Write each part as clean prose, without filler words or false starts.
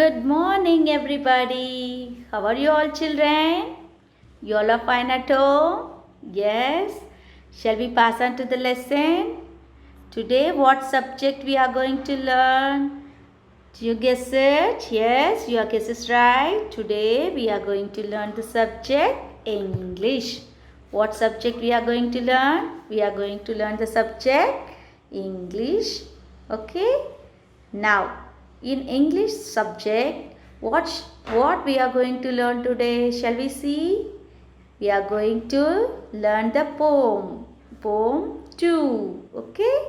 Good morning, everybody. How are you all, children? You all are fine at home? Yes. Shall we pass on to the lesson? Today, what subject we are going to learn? Do you guess it? Yes, your guess is right. Today, we are going to learn the subject English. What subject we are going to learn? We are going to learn the subject English. Okay? Now, in English subject, what we are going to learn today? Shall we see? We are going to learn the poem. Poem 2. Okay?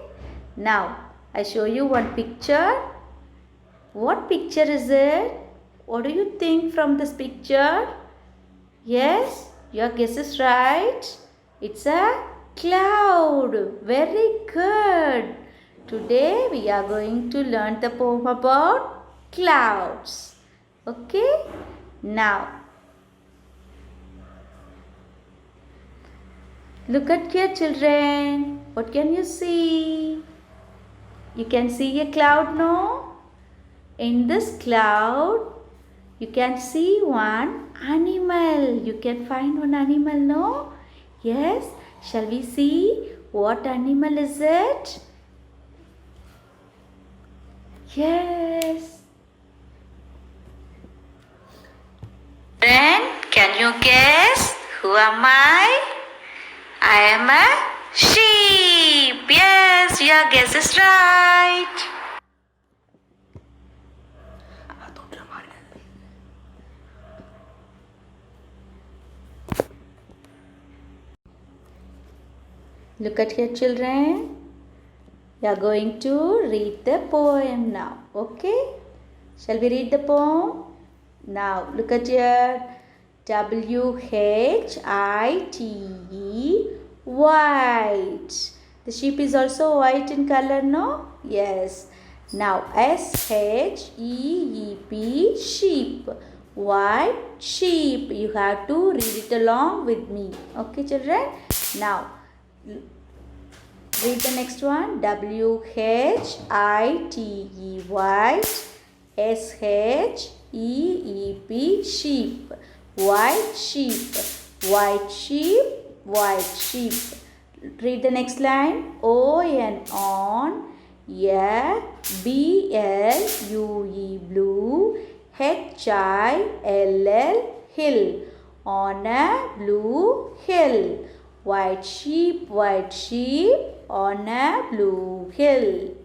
Now, I show you one picture. What picture is it? What do you think from this picture? Yes, your guess is right. It's a cloud. Very good. Today we are going to learn the poem about clouds. Okay? Now, look at here, children. What can you see? You can see a cloud, no? In this cloud, you can see one animal. You can find one animal, no? Yes. Shall we see what animal is it? Yes. Then, can you guess who am I? I am a sheep. Yes, your guess is right. Look at here, children. We are going to read the poem now. Okay? Shall we read the poem? Now, look at here. W-H-I-T-E, white. The sheep is also white in color, no? Yes. Now, S-H-E-E-P, sheep. White sheep. You have to read it along with me. Okay, children? Now, read the next one. W-H-I-T-E, white. S-H-E-E-P, sheep. White sheep. White sheep. White sheep. Read the next line. O-N, on. Yeah. B-L-U-E, blue. H-I-L-L, hill. On a blue hill. White sheep on a blue hill.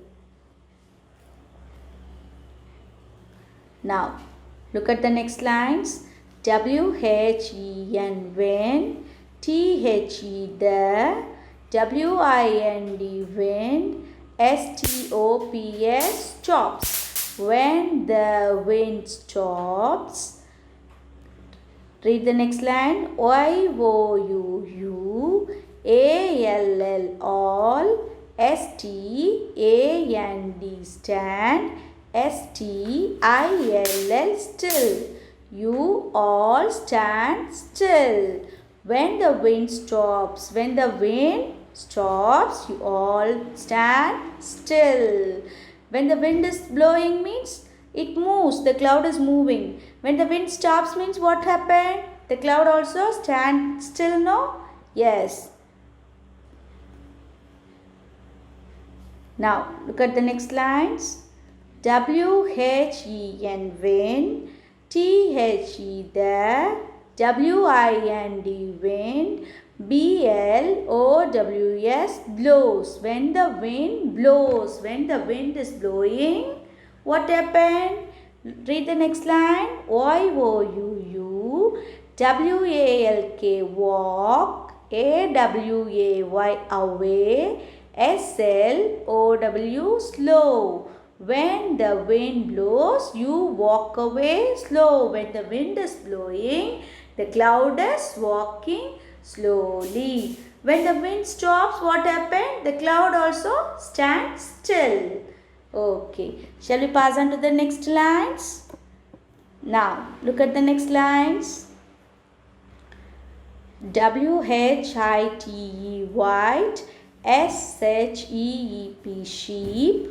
Now, look at the next lines. W-H-E-N, when. T-H-E, the. W-I-N-D, wind. S-T-O-P-S, stops. When the wind stops. Read the next line. Y-O-U-U-A-L-L, all. S-T-A-N-D, stand. S-T-I-L-L, still. You all stand still. When the wind stops, you all stand still. When the wind is blowing means it moves, the cloud is moving. When the wind stops means what happened? The cloud also stands still, no? Yes. Now, look at the next lines. W-H-E-N, wind. T-H-E, the. W-I-N-D, wind. B-L-O-W-S, blows. When the wind blows, when the wind is blowing, what happened? Read the next line. Y-O-U-U, W-A-L-K, walk. A-W-A-Y, away. S-L-O-W, slow. When the wind blows, you walk away slow. When the wind is blowing, the cloud is walking slowly. When the wind stops, what happened? The cloud also stands still. Okay. Shall we pass on to the next lines? Now, look at the next lines. W-H-I-T-E, white. S-H-E-E-P, sheep.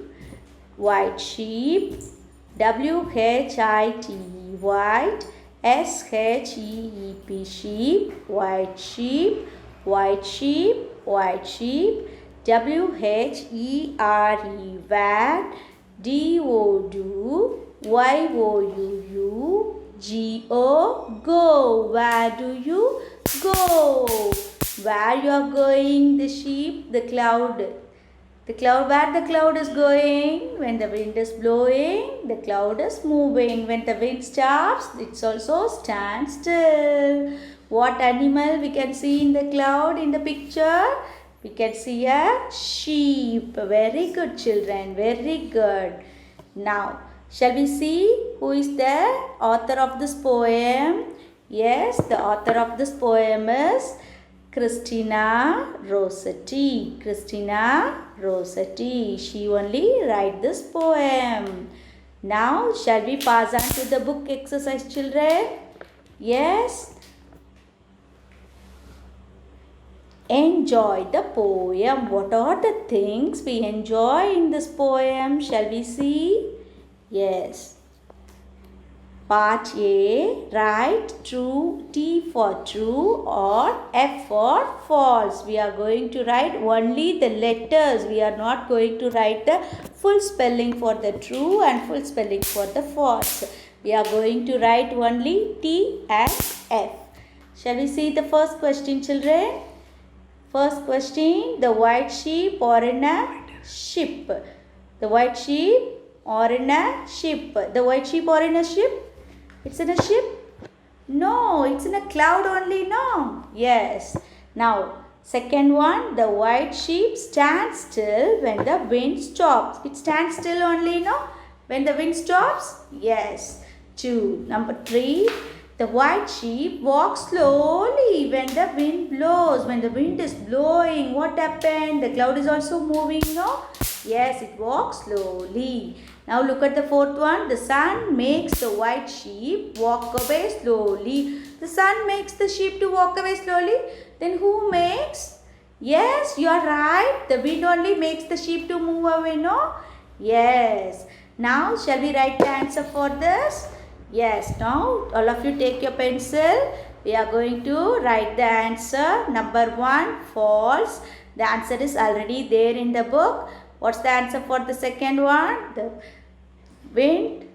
White sheep. WHITE, white. SHEEP, sheep. White sheep, white sheep, white sheep. WHERE, where. DO, YOUU, GO, where do you go? Where you are going? The sheep, the cloud. The cloud, where the cloud is going? When the wind is blowing, the cloud is moving. When the wind stops, it's also stands still. What animal we can see in the cloud in the picture? We can see a sheep. Very good, children. Very good. Now, shall we see who is the author of this poem? Yes, the author of this poem is Christina Rossetti. Christina Rossetti. She only write this poem. Now, shall we pass on to the book exercise, children? Yes. Enjoy the poem. What are the things we enjoy in this poem? Shall we see? Yes. Part A, write true, T for true or F for false. We are going to write only the letters. We are not going to write the full spelling for the true and full spelling for the false. We are going to write only T and F. Shall we see the first question, children? First question, the white sheep or in a ship? The white sheep or in a ship? The white sheep or in a ship? It's in a ship? No, it's in a cloud only, no? Yes. Now, second one, the white sheep stands still when the wind stops. It stands still only, no? When the wind stops? Yes. 2. Number 3. The white sheep walks slowly when the wind blows. When the wind is blowing, what happened? The cloud is also moving, no? Yes, it walks slowly. Now look at the fourth one. The sun makes the white sheep walk away slowly. The sun makes the sheep to walk away slowly. Then who makes? Yes, you are right. The wind only makes the sheep to move away, no? Yes. Now shall we write the answer for this? Yes, now all of you take your pencil. We are going to write the answer. Number 1, false. The answer is already there in the book. What's the answer for the second one? The wind.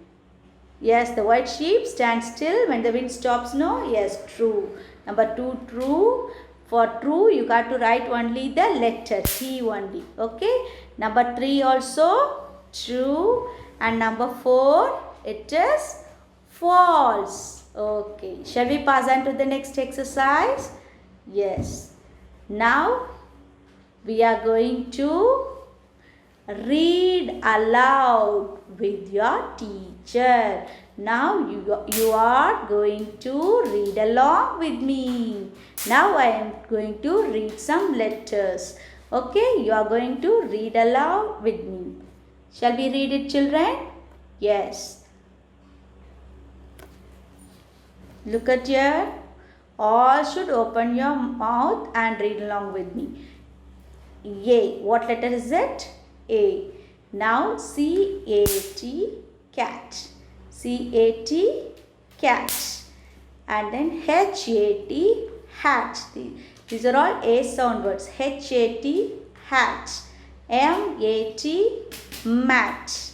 Yes, the white sheep stands still when the wind stops. No? Yes, true. Number 2, true. For true, you got to write only the letter T only. Okay. Number 3 also true. And number 4, it is false. Okay. Shall we pass on to the next exercise? Yes. Now, we are going to read aloud with your teacher. Now, you are going to read along with me. Now, I am going to read some letters. Okay. You are going to read aloud with me. Shall we read it, children? Yes. Look at here. All should open your mouth and read along with me. A. What letter is it? A. Now C-A-T, cat. C-A-T, cat. And then H-A-T, hat. These are all A sound words. H-A-T, hat. M-A-T, mat.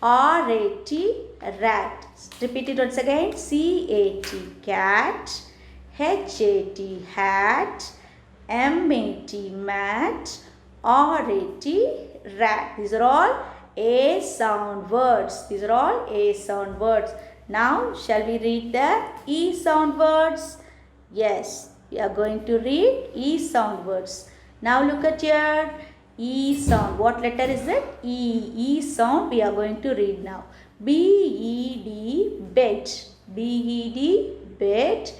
R-A-T, rat. Repeat it once again. C-A-T, cat. H-A-T, hat. M-A-T, mat. R-A-T, rat. These are all A sound words. These are all A sound words. Now, shall we read the E sound words? Yes, we are going to read E sound words. Now, look at here. E sound. What letter is it? E. E sound we are going to read now. B-E-D, bed. B-E-D, bed.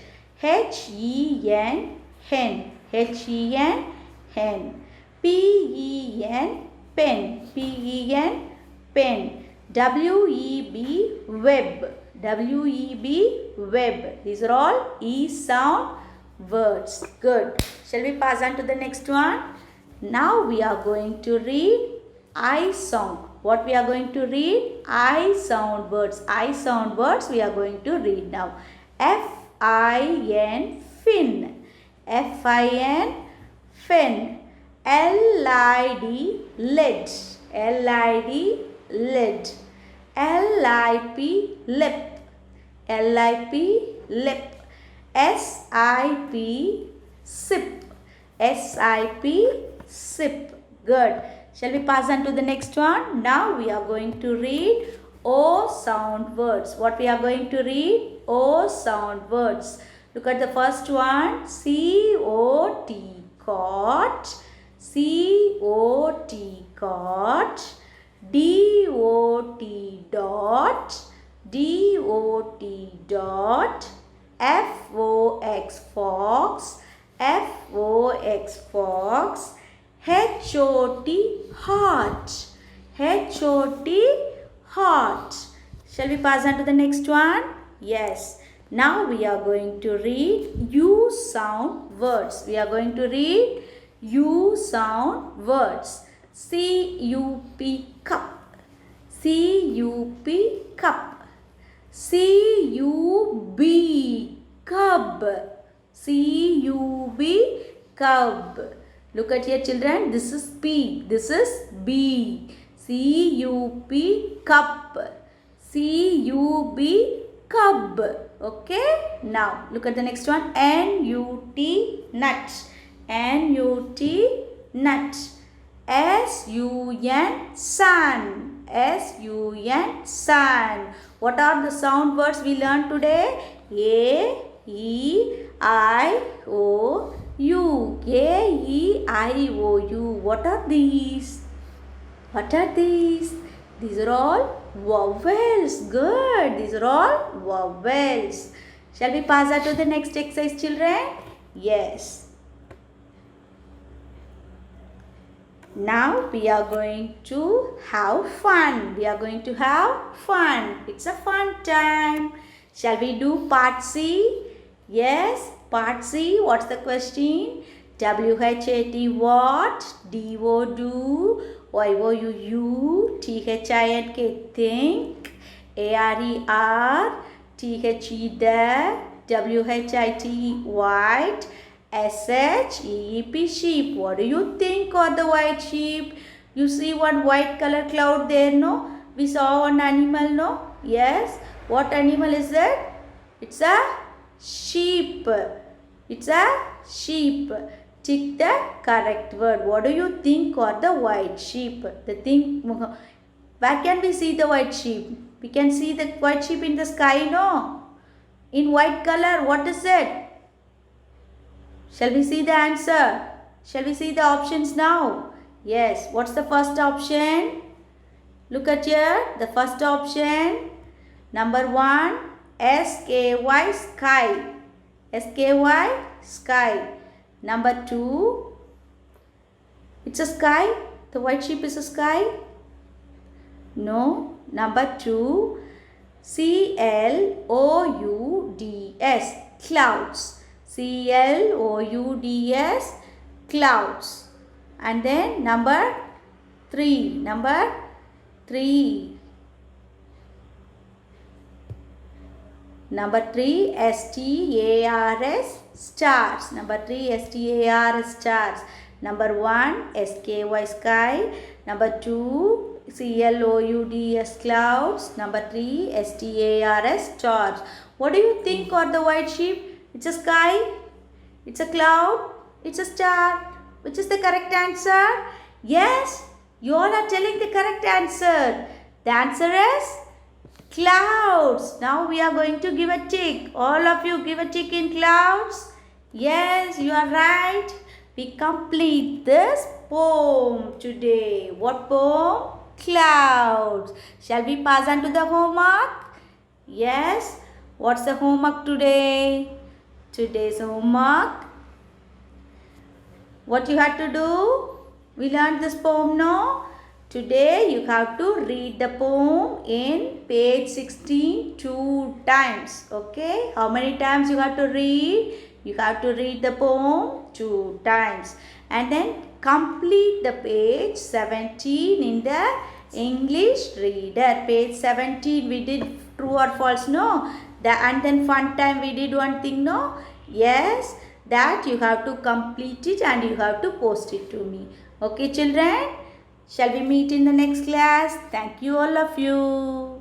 H-E-N, hen. H-E-N, hen. P-E-N, pen. P-E-N, pen. W-E-B, web. W-E-B, web. These are all E sound words. Good. Shall we pass on to the next one? Now we are going to read I sound. What we are going to read? I sound words. I sound words we are going to read now. F-I-N, fin. F-I-N, fin. L-I-D, lid. L-I-D, lid. L-I-P, lip. L-I-P, lip. S-I-P, sip. S-I-P, sip. Good. Shall we pass on to the next one? Now we are going to read O sound words. What we are going to read? O sound words. Look at the first one. C-O-T, cot. C-O-T, cot. D-O-T, dot. D-O-T, dot. F-O-X, fox. F-O-X, fox. H-O-T, hot. H-O-T, hot. Shall we pass on to the next one? Yes. Now we are going to read U sound words. We are going to read U sound words. C-U-P, cup. C-U-P, cup. C-U-B, cub. C-U-B, cub. Look at here, children. This is P. This is B. C-U-P, cup. C-U-B, cub. Okay. Now, look at the next one. N-U-T, nut. N-U-T, nut. S-U-N, sun. S-U-N, sun. What are the sound words we learned today? A, E, I, O, U. A, E, I, O, U. What are these? What are these? These are all vowels. Good. These are all vowels. Shall we pass on to the next exercise, children? Yes. Now we are going to have fun. We are going to have fun. It's a fun time. Shall we do part C? Yes. Part C, what's the question? W-H-A-T, what? D-O, do. Y-O-U-U. T-H-I-N-K, think. A-R-E-R. T-H-E, the. W-H-I-T, white. S-H-E-E-P, sheep. What do you think of the white sheep? You see one white color cloud there, no? We saw one animal, no? Yes. What animal is that? It's a sheep. It's a sheep. Tick the correct word. What do you think of the white sheep? The thing. Where can we see the white sheep? We can see the white sheep in the sky, no? In white color, what is it? Shall we see the answer? Shall we see the options now? Yes. What's the first option? Look at here. The first option. Number 1. S-K-Y, sky. S-K-Y, sky. Number 2. It's a sky. The white sheep is a sky. No. Number 2. C-L-O-U-D-S, clouds. C-L-O-U-D-S, clouds. And then number 3. Number 3. Number 3, S-T-A-R-S, stars. Number 3, S-T-A-R-S, stars. Number 1, S-K-Y, sky. Number 2, C-L-O-U-D-S, clouds. Number 3, S-T-A-R-S, stars. What do you think of the white sheep? It's a sky. It's a cloud. It's a star. Which is the correct answer? Yes, you all are telling the correct answer. The answer is clouds. Now we are going to give a tick. All of you give a tick in clouds. Yes, you are right. We complete this poem today. What poem? Clouds. Shall we pass on to the homework? Yes. What's the homework today? Today's homework. What you had to do? We learned this poem, no? Today you have to read the poem in page 16 2 times. Okay? How many times you have to read? You have to read the poem 2 times. And then complete the page 17 in the English reader. Page 17. We did true or false. No. And then fun time we did one thing. No. Yes. That you have to complete it and you have to post it to me. Okay, children. Shall we meet in the next class? Thank you all of you.